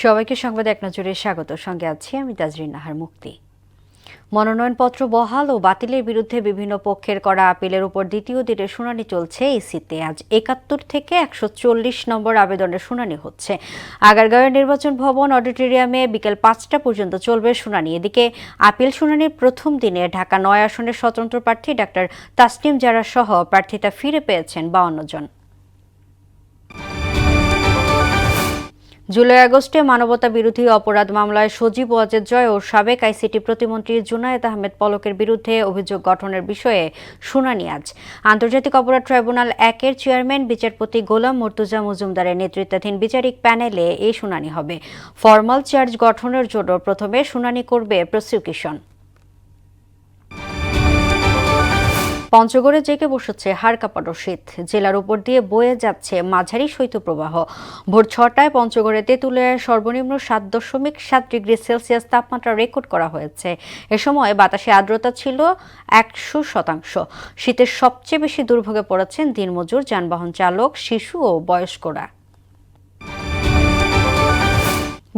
সবাইকে সংবাদ এক নজরে স্বাগত। সঙ্গে আছি আমি তাজরিন নাহার মুক্তি। মনোনয়নপত্র বহাল ও বাতিলের বিরুদ্ধে বিভিন্ন পক্ষের করা আপিলের উপর দ্বিতীয় দিনের শুনানি চলছে ইসিতে। আজ ৭১ থেকে ১৪০ নম্বর আবেদনের শুনানি হচ্ছে। আগারগাঁওয়ের নির্বাচন ভবন অডিটোরিয়ামে বিকেল ৫টা পর্যন্ত চলবে শুনানি। এদিকে আপিল শুনানির প্রথম দিনে ঢাকা ৯ আসনের স্বতন্ত্র প্রার্থী ডাক্তার তাসনিম জারা সহ প্রার্থিতা ফিরে পেয়েছেন ৫২ জন। জুলাই আগস্টে মানবতা বিরোধী অপরাধ মামলায় সজীব ওয়াজেদ জয় ও সাবেক আইসিটি প্রতিমন্ত্রী জুনায়েদ আহমেদ পলকের বিরুদ্ধে অভিযোগ গঠনের বিষয়ে শুনানি আজ। আন্তর্জাতিক অপরাধ ট্রাইব্যুনাল ১-এর চেয়ারম্যান বিচারপতি গোলাম মুর্তুজা মজুমদারের নেতৃত্বাধীন বিচারিক প্যানেলে এই শুনানি হবে। ফরমাল চার্জ গঠনের জন্য প্রথমে শুনানি করবে প্রসিকিউশন। পঞ্চগড়ে জেগে বসেছে হাড় কাঁপানো শীত। জেলার উপর দিয়ে বয়ে যাচ্ছে মাঝারি শৈত্যপ্রবাহ। ভোর ৬টায় পঞ্চগড়ে তেঁতুলিয়ায় সর্বনিম্ন ৭.৭ ডিগ্রি সেলসিয়াস তাপমাত্রা রেকর্ড করা হয়েছে। এ সময় বাতাসে আর্দ্রতা ছিল ১০০%। শীতের সবচেয়ে বেশি দুর্ভোগে পড়েছেন দিনমজুর, যানবাহন চালক, শিশু ও বয়স্করা।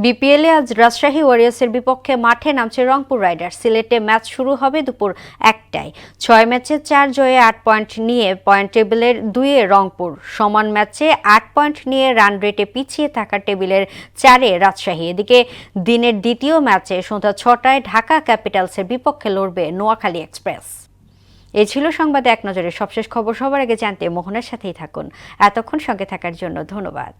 বিপিএলে আজ রাজশাহী ওয়ারিয়র্সের বিপক্ষে মাঠে নামছে রংপুর রাইডার্স। সিলেটে ম্যাচ শুরু হবে দুপুর ১টায়। ৬ ম্যাচে ৪ জয়ে ৮ পয়েন্ট নিয়ে পয়েন্ট টেবিলের ২-এ রংপুর। সমান ম্যাচে ৮ পয়েন্ট নিয়ে রান রেটে পিছিয়ে থাকা টেবিলের ৪-এ রাজশাহী। এদিকে দিনের দ্বিতীয় ম্যাচে সন্ধ্যা ৬টায় ঢাকা ক্যাপিটালসের বিপক্ষে লড়বে নোয়াখালী এক্সপ্রেস। এ ছিল সংবাদে এক নজরে সবশেষ খবর। সবার আগে জানতে মোহনের সাথেই থাকুন। এতক্ষণ সঙ্গে থাকার জন্য ধন্যবাদ।